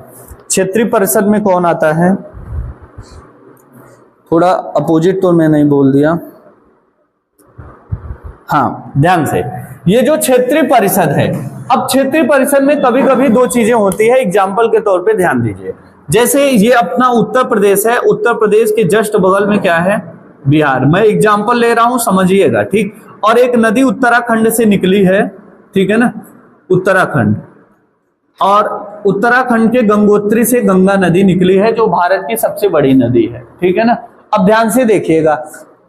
A: क्षेत्रीय परिषद में कौन आता है, थोड़ा अपोजिट तो मैं नहीं बोल दिया, हाँ ध्यान से। ये जो क्षेत्रीय परिषद है, अब क्षेत्रीय परिषद में कभी कभी 2 चीजें होती है, एग्जाम्पल के तौर पे ध्यान दीजिए। जैसे ये अपना उत्तर प्रदेश है, उत्तर प्रदेश के जस्ट बगल में क्या है, बिहार। मैं एग्जाम्पल ले रहा हूं, समझिएगा, ठीक। और एक नदी उत्तराखंड से निकली है, ठीक है ना, उत्तराखंड, और उत्तराखंड के गंगोत्री से गंगा नदी निकली है जो भारत की सबसे बड़ी नदी है, ठीक है ना। अब ध्यान से देखिएगा,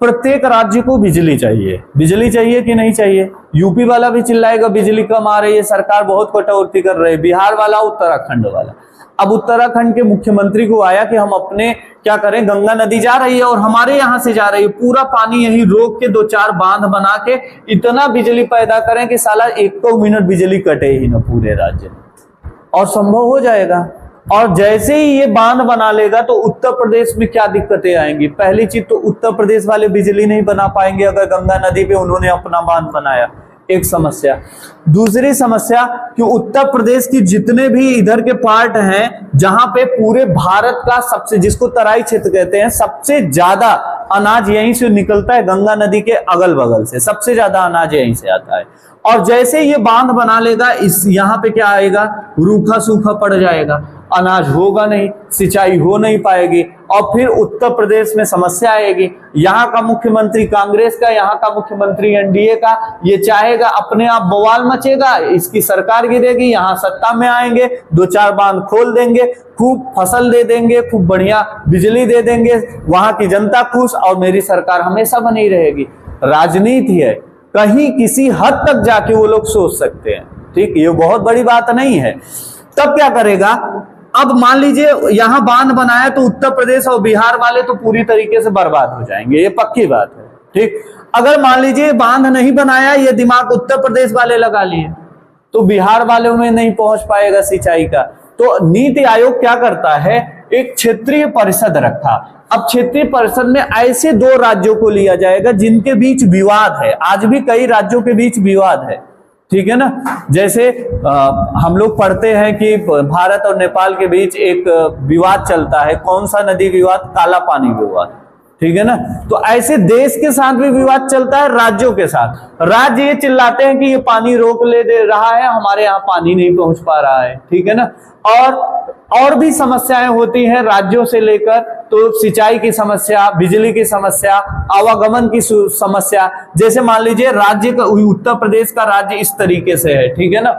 A: प्रत्येक राज्य को बिजली चाहिए। बिजली चाहिए कि नहीं चाहिए? यूपी वाला भी चिल्लाएगा बिजली कम आ रही है, सरकार बहुत कटौती कर रही है, बिहार वाला, उत्तराखंड वाला। अब उत्तराखंड के मुख्यमंत्री को आया कि हम अपने क्या करें, गंगा नदी जा रही है और हमारे यहां से जा रही है, पूरा पानी यहीं रोक के 2-4 बांध बना के इतना बिजली पैदा करें कि साला 1 मिनट बिजली कटे ही ना पूरे राज्य में, और संभव हो जाएगा। और जैसे ही ये बांध बना लेगा तो उत्तर प्रदेश में क्या दिक्कतें आएंगी? पहली चीज तो उत्तर प्रदेश वाले बिजली नहीं बना पाएंगे अगर गंगा नदी पे उन्होंने अपना बांध बनाया, एक समस्या। दूसरी समस्या कि उत्तर प्रदेश की जितने भी इधर के पार्ट हैं जहां पे पूरे भारत का सबसे, जिसको तराई क्षेत्र कहते हैं, सबसे ज्यादा अनाज यहीं से निकलता है, गंगा नदी के अगल बगल से सबसे ज्यादा अनाज यहीं से आता है। और जैसे ये बांध बना लेगा, इस यहाँ पे क्या आएगा, रूखा सूखा पड़ जाएगा, अनाज होगा नहीं, सिंचाई हो नहीं पाएगी, और फिर उत्तर प्रदेश में समस्या आएगी। यहाँ का मुख्यमंत्री कांग्रेस का, यहाँ का मुख्यमंत्री एनडीए का, ये चाहेगा अपने आप बवाल मचेगा, इसकी सरकार गिरेगी, यहाँ सत्ता में आएंगे, 2-4 बांध खोल देंगे, खूब फसल दे देंगे, खूब बढ़िया बिजली दे देंगे, वहां की जनता खुश, और मेरी सरकार हमेशा बनी रहेगी। राजनीति है, कहीं किसी हद तक जाके वो लोग सोच सकते हैं, ठीक, ये बहुत बड़ी बात नहीं है। तब क्या करेगा, अब मान लीजिए यहां बांध बनाया तो उत्तर प्रदेश और बिहार वाले तो पूरी तरीके से बर्बाद हो जाएंगे, ये पक्की बात है, ठीक। अगर मान लीजिए बांध नहीं बनाया, ये दिमाग उत्तर प्रदेश वाले लगा लिए, तो बिहार वालों में नहीं पहुंच पाएगा सिंचाई का। तो नीति आयोग क्या करता है, एक क्षेत्रीय परिषद रखा। अब क्षेत्रीय परिषद में ऐसे 2 राज्यों को लिया जाएगा जिनके बीच विवाद है, आज भी कई राज्यों के बीच विवाद है, ठीक है ना। जैसे हम लोग पढ़ते हैं कि भारत और नेपाल के बीच एक विवाद चलता है, कौन सा नदी विवाद, काला पानी विवाद, ठीक है ना। तो ऐसे देश के साथ भी विवाद चलता है, राज्यों के साथ। राज्य ये चिल्लाते हैं कि ये पानी रोक ले दे रहा है, हमारे यहाँ पानी नहीं पहुंच पा रहा है, ठीक है ना। और भी समस्याएं होती हैं राज्यों से लेकर, तो सिंचाई की समस्या, बिजली की समस्या, आवागमन की समस्या। जैसे मान लीजिए राज्य का, उत्तर प्रदेश का राज्य इस तरीके से है, ठीक है ना।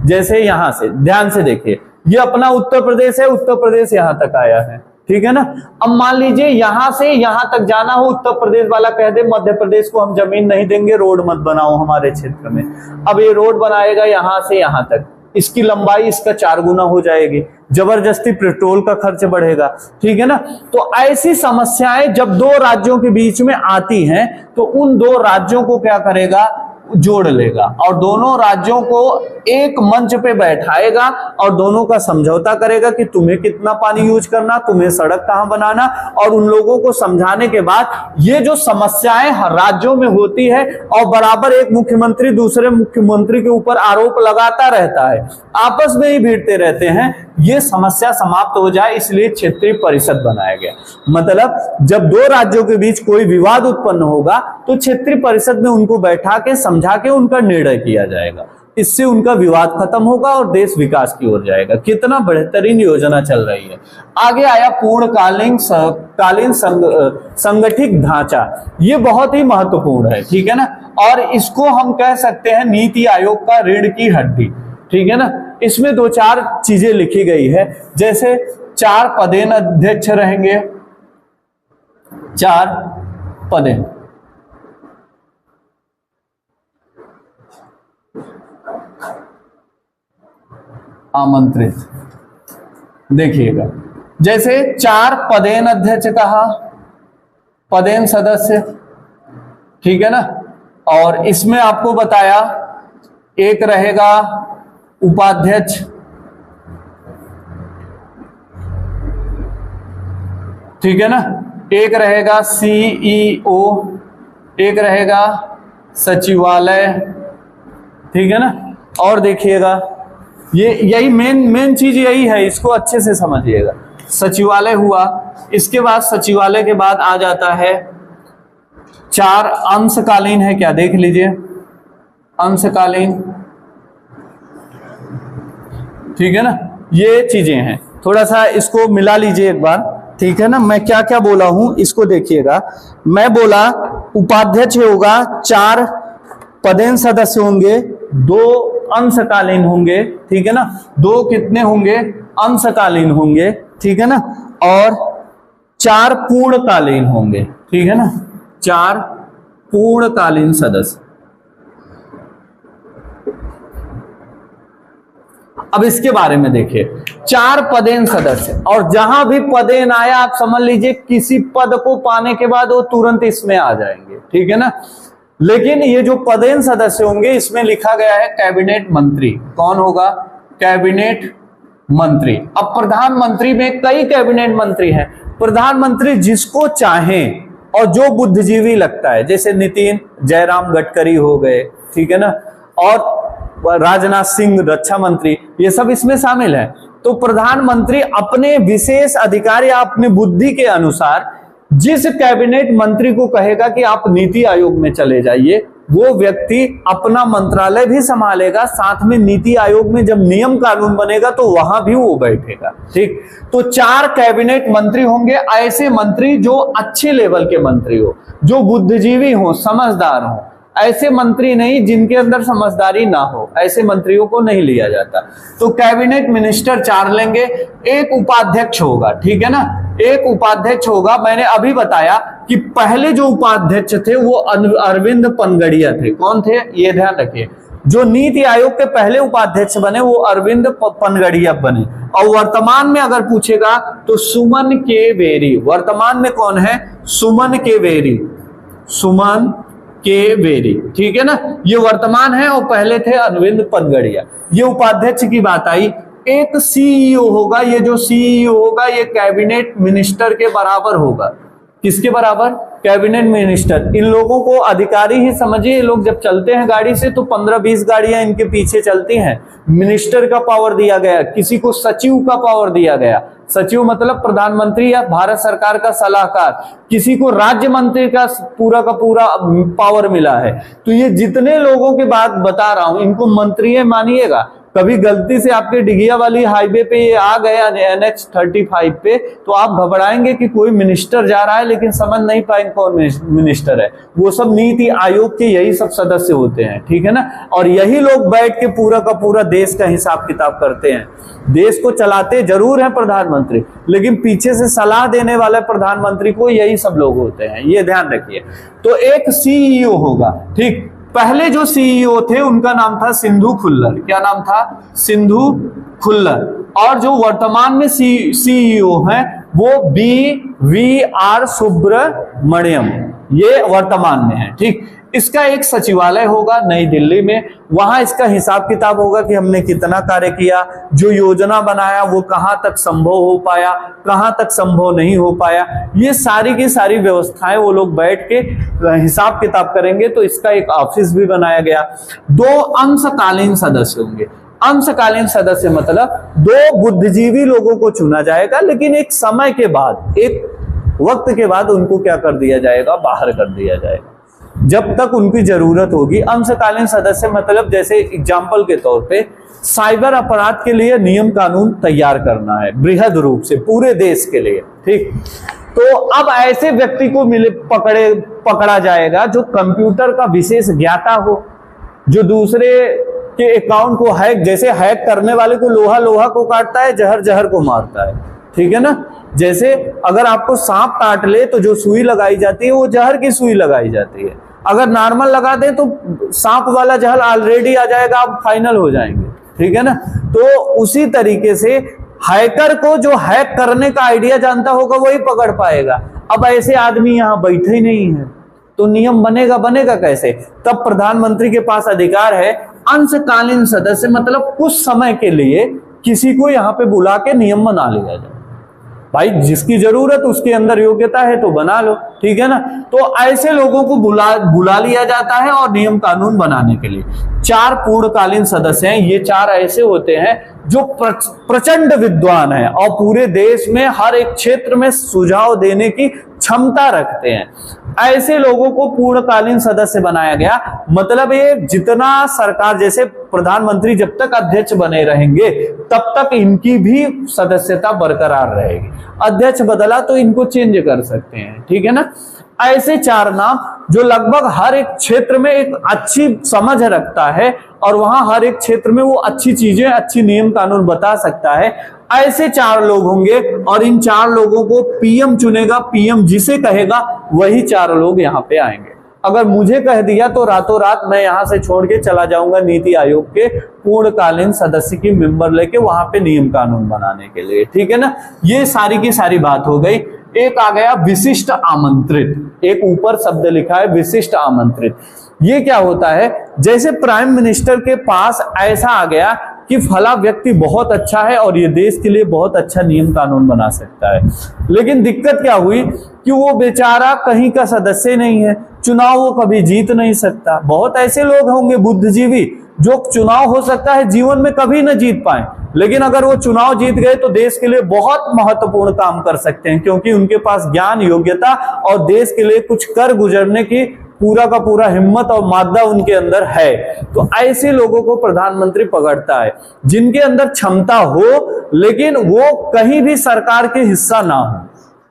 A: जैसे यहां से ध्यान से देखिए, ये अपना उत्तर प्रदेश है, उत्तर प्रदेश यहां तक आया है, ठीक है ना। अब मान लीजिए यहां से यहां तक जाना हो, उत्तर प्रदेश वाला कह दे मध्य प्रदेश को हम जमीन नहीं देंगे, रोड मत बनाओ हमारे क्षेत्र में। अब ये रोड बनाएगा यहां से यहां तक, इसकी लंबाई इसका 4 गुना हो जाएगी, जबरदस्ती पेट्रोल का खर्च बढ़ेगा, ठीक है ना। तो ऐसी समस्याएं जब 2 राज्यों के बीच में आती हैं तो उन 2 राज्यों को क्या करेगा, जोड़ लेगा और दोनों राज्यों को एक मंच पे बैठाएगा और दोनों का समझौता करेगा कि तुम्हें कितना पानी यूज करना, तुम्हें सड़क कहां बनाना, और उन लोगों को समझाने के बाद ये जो समस्याएं राज्यों में होती है और बराबर एक मुख्यमंत्री दूसरे मुख्यमंत्री के ऊपर आरोप लगाता रहता है, आपस में ही भिड़ते रहते हैं, ये समस्या समाप्त हो जाए, इसलिए क्षेत्रीय परिषद बनाया गया। मतलब जब 2 राज्यों के बीच कोई विवाद उत्पन्न होगा तो क्षेत्रीय परिषद में उनको बैठा के समझा के उनका निर्णय किया जाएगा, इससे उनका विवाद खत्म होगा और देश विकास की ओर जाएगा। कितना बेहतरीन योजना चल रही है। आगे आया पूर्णकालीन संगठित ढांचा, ये बहुत ही महत्वपूर्ण है, ठीक है ना। और इसको हम कह सकते हैं नीति आयोग का रीढ़ की हड्डी, ठीक है ना। इसमें 2-4 चीजें लिखी गई है, जैसे 4 पदेन अध्यक्ष रहेंगे, 4 पदेन, आमंत्रित, देखिएगा, जैसे 4 पदेन अध्यक्ष कहा, पदेन सदस्य, ठीक है ना। और इसमें आपको बताया एक रहेगा उपाध्यक्ष, ठीक है ना, एक रहेगा सीईओ, एक रहेगा सचिवालय, ठीक है ना। और देखिएगा ये यही मेन चीज यही है, इसको अच्छे से समझिएगा। सचिवालय हुआ, इसके बाद सचिवालय के बाद आ जाता है 4 अंशकालीन है, क्या देख लीजिए, अंशकालीन, ठीक है ना। ये चीजें हैं, थोड़ा सा इसको मिला लीजिए एक बार, ठीक है ना। मैं क्या क्या बोला हूं इसको देखिएगा। मैं बोला उपाध्यक्ष होगा, 4 पदेन सदस्य होंगे, 2 अंशकालीन होंगे, ठीक है ना, 2 कितने होंगे, अंशकालीन होंगे, ठीक है ना, और 4 पूर्णकालीन होंगे, ठीक है ना, 4 पूर्णकालीन सदस्य। अब इसके बारे में देखिए, 4 पदेन सदस्य, और जहां भी पदेन आया आप समझ लीजिए किसी पद को पाने के बाद वो तुरंत इसमें आ जाएंगे, ठीक है ना। लेकिन ये जो पदेन सदस्य होंगे इसमें लिखा गया है कैबिनेट मंत्री। कौन होगा? कैबिनेट मंत्री। अब प्रधानमंत्री में कई कैबिनेट मंत्री हैं। प्रधानमंत्री जिसको चाहें और जो बुद्धिजीवी लगता है, जैसे नितिन जयराम गडकरी हो गए, ठीक है ना, और राजनाथ सिंह रक्षा मंत्री, ये सब इसमें शामिल है। तो प्रधानमंत्री अपने विशेष अधिकार या अपने बुद्धि के अनुसार जिस कैबिनेट मंत्री को कहेगा कि आप नीति आयोग में चले जाइए, वो व्यक्ति अपना मंत्रालय भी संभालेगा, साथ में नीति आयोग में जब नियम कानून बनेगा तो वहां भी वो बैठेगा, ठीक। तो 4 कैबिनेट मंत्री होंगे, ऐसे मंत्री जो अच्छे लेवल के मंत्री हो, जो बुद्धिजीवी हो, समझदार हो। ऐसे मंत्री नहीं जिनके अंदर समझदारी ना हो, ऐसे मंत्रियों को नहीं लिया जाता। तो कैबिनेट मिनिस्टर 4 लेंगे, एक उपाध्यक्ष होगा, ठीक है ना, एक उपाध्यक्ष होगा। मैंने अभी बताया कि पहले जो उपाध्यक्ष थे वो अरविंद पनगड़िया थे। कौन थे? ये ध्यान रखिए, जो नीति आयोग के पहले उपाध्यक्ष बने वो अरविंद पनगड़िया बने। और वर्तमान में अगर पूछेगा तो सुमन के बेरी। वर्तमान में कौन है? सुमन के बेरी। सुमन के बेरी, ठीक है ना, ये वर्तमान है, और पहले थे अरविंद पनगड़िया। ये उपाध्यक्ष की बात आई। एक सीईओ होगा, ये जो सीईओ होगा ये कैबिनेट मिनिस्टर के बराबर होगा। किसके बराबर? Cabinet minister. इन लोगों को अधिकारी ही समझिए। ये लोग जब चलते हैं गाड़ी से तो 15-20 गाड़ियां इनके पीछे चलती हैं। मिनिस्टर का पावर दिया गया, किसी को सचिव का पावर दिया गया। सचिव मतलब प्रधानमंत्री या भारत सरकार का सलाहकार, किसी को राज्य मंत्री का पूरा पावर मिला है। तो ये जितने लोगों की बात बता रहा हूं इनको मंत्री मानिएगा। कभी गलती से आपके डिगिया वाली हाईवे पे ये आ गया NH 35 पे, तो आप घबराएंगे कि कोई मिनिस्टर जा रहा है, लेकिन समझ नहीं पाएंगे कौन मिनिस्टर है। वो सब नीति आयोग के यही सब सदस्य होते हैं, ठीक है ना। और यही लोग बैठ के पूरा का पूरा देश का हिसाब किताब करते हैं। देश को चलाते जरूर है प्रधानमंत्री, लेकिन पीछे से सलाह देने वाले प्रधानमंत्री को यही सब लोग होते हैं, ये ध्यान रखिए। तो एक सीईओ होगा, ठीक। पहले जो सीईओ थे उनका नाम था सिंधु खुल्लर। क्या नाम था? सिंधु खुल्लर। और जो वर्तमान में सीईओ हैं वो BVR सुब्रमण्यम, ये वर्तमान में है, ठीक। इसका एक सचिवालय होगा नई दिल्ली में। वहां इसका हिसाब किताब होगा कि हमने कितना कार्य किया, जो योजना बनाया वो कहां तक संभव हो पाया, कहां तक संभव नहीं हो पाया। ये सारी की सारी व्यवस्थाएं वो लोग बैठ के हिसाब किताब करेंगे। तो इसका एक ऑफिस भी बनाया गया। 2 अंशकालीन सदस्य होंगे। अंशकालीन सदस्य मतलब 2 बुद्धिजीवी लोगों को चुना जाएगा, लेकिन एक समय के बाद, एक वक्त के बाद उनको क्या कर दिया जाएगा? बाहर कर दिया जाएगा, जब तक उनकी जरूरत होगी। अंशकालीन सदस्य मतलब जैसे एग्जाम्पल के तौर पे साइबर अपराध के लिए नियम कानून तैयार करना है बृहद रूप से पूरे देश के लिए, ठीक। तो अब ऐसे व्यक्ति को पकड़ा जाएगा जो कंप्यूटर का विशेष ज्ञाता हो, जो दूसरे के अकाउंट को जैसे हैक करने वाले को लोहा को काटता है, जहर को मारता है, ठीक है ना। जैसे अगर आपको सांप काट ले तो जो सुई लगाई जाती है वो जहर की सुई लगाई जाती है। अगर नॉर्मल लगा दें तो सांप वाला जहर ऑलरेडी आ जाएगा, आप फाइनल हो जाएंगे, ठीक है ना। तो उसी तरीके से हैकर को जो हैक करने का आइडिया जानता होगा वही पकड़ पाएगा। अब ऐसे आदमी यहाँ बैठे ही नहीं है, तो नियम बनेगा कैसे? तब प्रधानमंत्री के पास अधिकार है अंशकालीन सदस्य मतलब कुछ समय के लिए किसी को यहाँ पे बुला के नियम बना लिया जाए। भाई जिसकी जरूरत उसके अंदर योग्यता है तो बना लो, ठीक है ना। तो ऐसे लोगों को बुला लिया जाता है और नियम कानून बनाने के लिए। 4 पूर्णकालीन सदस्य हैं। ये 4 ऐसे होते हैं जो प्रचंड विद्वान हैं और पूरे देश में हर एक क्षेत्र में सुझाव देने की क्षमता रखते हैं। ऐसे लोगों को पूर्णकालीन सदस्य बनाया गया। मतलब ये जितना सरकार, जैसे प्रधानमंत्री जब तक अध्यक्ष बने रहेंगे तब तक इनकी भी सदस्यता बरकरार रहेगी। अध्यक्ष बदला तो इनको चेंज कर सकते हैं, ठीक है ना। ऐसे 4 नाम जो लगभग हर एक क्षेत्र में एक अच्छी समझ रखता है और वहां हर एक क्षेत्र में वो अच्छी चीजें, अच्छी नियम कानून बता सकता है, ऐसे 4 लोग होंगे और इन 4 लोगों को पीएम चुनेगा। पीएम जिसे कहेगा वही 4 लोग यहाँ पे आएंगे। अगर मुझे कह दिया तो रातों रात मैं यहां से छोड़ के चला जाऊंगा नीति आयोग के पूर्णकालीन सदस्य की मेंबर लेके वहां पे नियम कानून बनाने के लिए, ठीक है ना। ये सारी की सारी बात हो गई। एक आ गया विशिष्ट आमंत्रित, एक ऊपर शब्द लिखा है विशिष्ट आमंत्रित। ये क्या होता है, जैसे प्राइम मिनिस्टर के पास ऐसा आ गया कि फला व्यक्ति बहुत अच्छा है और ये देश के लिए बहुत अच्छा नियम कानून बना सकता है, लेकिन दिक्कत क्या हुई कि वो बेचारा कहीं का सदस्य नहीं है, चुनाव वो कभी जीत नहीं सकता। बहुत ऐसे लोग होंगे बुद्धिजीवी जो चुनाव हो सकता है जीवन में कभी न जीत पाए, लेकिन अगर वो चुनाव जीत गए तो देश के लिए बहुत महत्वपूर्ण काम कर सकते हैं, क्योंकि उनके पास ज्ञान, योग्यता और देश के लिए कुछ कर गुजरने की पूरा का पूरा हिम्मत और मादा उनके अंदर है। तो ऐसे लोगों को प्रधानमंत्री पकड़ता है जिनके अंदर क्षमता हो लेकिन वो कहीं भी सरकार के हिस्सा ना हो,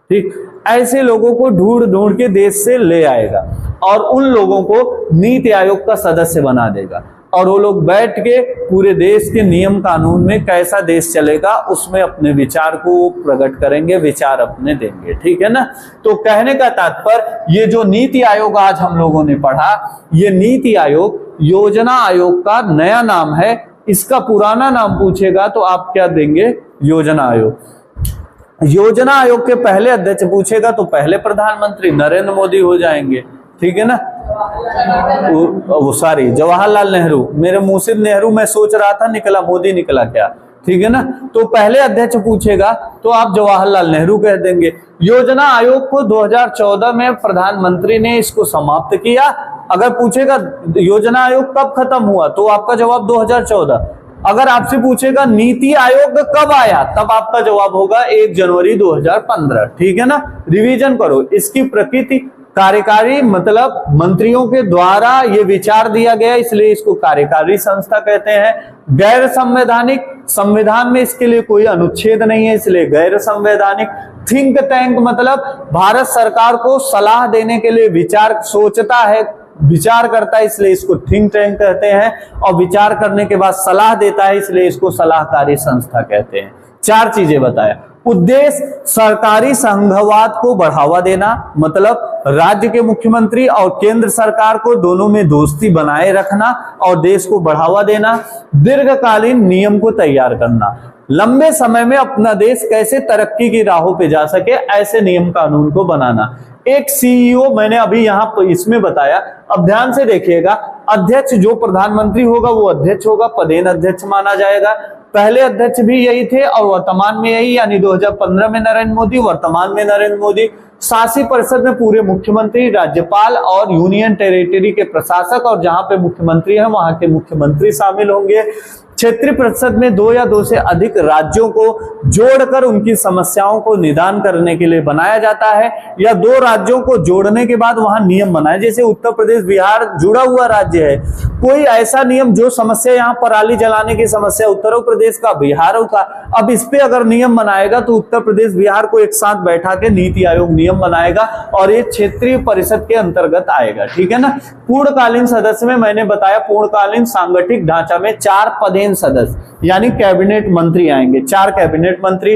A: ठीक। ऐसे लोगों को ढूंढ ढूंढ के देश से ले आएगा और उन लोगों को नीति आयोग का सदस्य बना देगा और वो लोग बैठ के पूरे देश के नियम कानून में कैसा देश चलेगा उसमें अपने विचार को प्रकट करेंगे, विचार अपने देंगे, ठीक है ना। तो कहने का तात्पर्य ये जो नीति आयोग आज हम लोगों ने पढ़ा, ये नीति आयोग योजना आयोग का नया नाम है। इसका पुराना नाम पूछेगा तो आप क्या देंगे, योजना आयोग। योजना आयोग के पहले अध्यक्ष पूछेगा तो पहले प्रधानमंत्री नरेंद्र मोदी हो जाएंगे, ठीक है ना। वो सॉरी जवाहरलाल नेहरू, मेरे मुंह से नेहरू मैं सोच रहा था निकला मोदी निकला क्या, ठीक है ना। तो पहले अध्यक्ष पूछेगा तो आप जवाहरलाल नेहरू कह देंगे। योजना आयोग को 2014 में प्रधानमंत्री ने इसको समाप्त किया। अगर पूछेगा योजना आयोग कब खत्म हुआ तो आपका जवाब 2014। अगर आपसे पूछेगा नीति आयोग कब आया तब आपका जवाब होगा 1 जनवरी 2015, ठीक है ना। रिवीजन करो। इसकी प्रकृति कार्यकारी मतलब मंत्रियों के द्वारा ये विचार दिया गया, इसलिए इसको कार्यकारी संस्था कहते हैं। गैर संवैधानिक, संविधान में इसके लिए कोई अनुच्छेद नहीं है इसलिए गैर संवैधानिक। थिंक टैंक मतलब भारत सरकार को सलाह देने के लिए विचार सोचता है, विचार करता है, इसलिए इसको थिंक टैंक कहते हैं। और विचार करने के बाद सलाह देता है इसलिए इसको सलाहकारी संस्था कहते हैं। 4 चीजें बताया। उद्देश्य सरकारी संघवाद को बढ़ावा देना, मतलब राज्य के मुख्यमंत्री और केंद्र सरकार को दोनों में दोस्ती बनाए रखना और देश को बढ़ावा देना। दीर्घकालीन नियम को तैयार करना, लंबे समय में अपना देश कैसे तरक्की की राहों पे जा सके ऐसे नियम कानून को बनाना। एक सीईओ मैंने अभी यहाँ इसमें बताया, अब ध्यान से देखिएगा। अध्यक्ष जो प्रधानमंत्री होगा वो अध्यक्ष होगा, पदेन अध्यक्ष माना जाएगा। पहले अध्यक्ष भी यही थे और वर्तमान में यही, यानी 2015 में नरेंद्र मोदी, वर्तमान में नरेंद्र मोदी। शासी परिषद में पूरे मुख्यमंत्री, राज्यपाल और यूनियन टेरिटरी के प्रशासक और जहां पे मुख्यमंत्री है वहां के मुख्यमंत्री शामिल होंगे। क्षेत्रीय परिषद में 2 या 2 से अधिक राज्यों को जोड़कर उनकी समस्याओं को निदान करने के लिए बनाया जाता है, या 2 राज्यों को जोड़ने के बाद वहां नियम बनाए। जैसे उत्तर प्रदेश बिहार जुड़ा हुआ राज्य है, कोई ऐसा नियम जो समस्या यहाँ पराली जलाने की समस्या उत्तर प्रदेश का, बिहार का, अब इस पे अगर नियम बनाएगा तो उत्तर प्रदेश बिहार को एक साथ बैठा के नीति आयोग नियम बनाएगा और ये क्षेत्रीय परिषद के अंतर्गत आएगा, ठीक है ना। पूर्णकालीन सदस्य में मैंने बताया पूर्णकालीन सांगठनिक ढांचा में 4 पदेन सदस्य यानी कैबिनेट मंत्री आएंगे, 4 कैबिनेट मंत्री,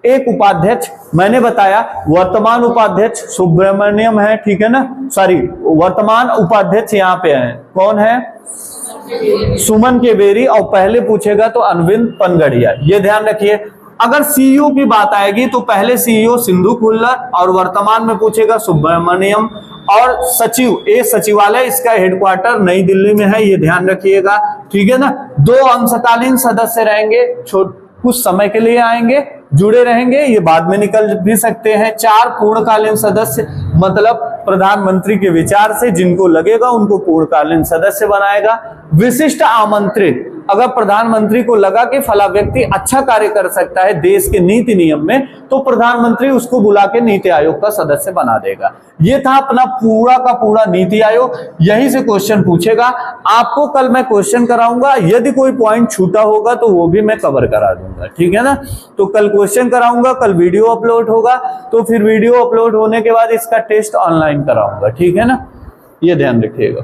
A: 1 उपाध्यक्ष। मैंने बताया वर्तमान उपाध्यक्ष सुब्रमण्यम है, ठीक है ना, सॉरी वर्तमान उपाध्यक्ष यहाँ पे है, कौन है, सुमन के बेरी। और पहले पूछेगा तो अरविंद पनगड़िया, ये ध्यान रखिए। अगर सीईओ की बात आएगी तो पहले सीईओ सिंधु खुल्लर और वर्तमान में पूछेगा सुब्रमण्यम। और सचिव, ये सचिवालय इसका हेडक्वार्टर नई दिल्ली में है, ये ध्यान रखिएगा, ठीक है ना। 2 अंशकालीन सदस्य रहेंगे, कुछ समय के लिए आएंगे, जुड़े रहेंगे, ये बाद में निकल भी सकते हैं। 4 पूर्णकालीन सदस्य मतलब प्रधानमंत्री के विचार से जिनको लगेगा उनको पूर्णकालीन सदस्य बनाएगा। विशिष्ट आमंत्रित, अगर प्रधानमंत्री को लगा कि फला व्यक्ति अच्छा कार्य कर सकता है देश के नीति नियम में, तो प्रधानमंत्री उसको बुला के नीति आयोग का सदस्य बना देगा। ये था अपना पूरा का पूरा नीति आयोग। यहीं से क्वेश्चन पूछेगा। आपको कल मैं क्वेश्चन कराऊंगा, यदि कोई पॉइंट छूटा होगा तो वो भी मैं कवर करा दूंगा, ठीक है ना। तो कल क्वेश्चन कराऊंगा, कल वीडियो अपलोड होगा, तो फिर वीडियो अपलोड होने के बाद इसका टेस्ट ऑनलाइन कराऊंगा, ठीक है ना। ये ध्यान रखिएगा।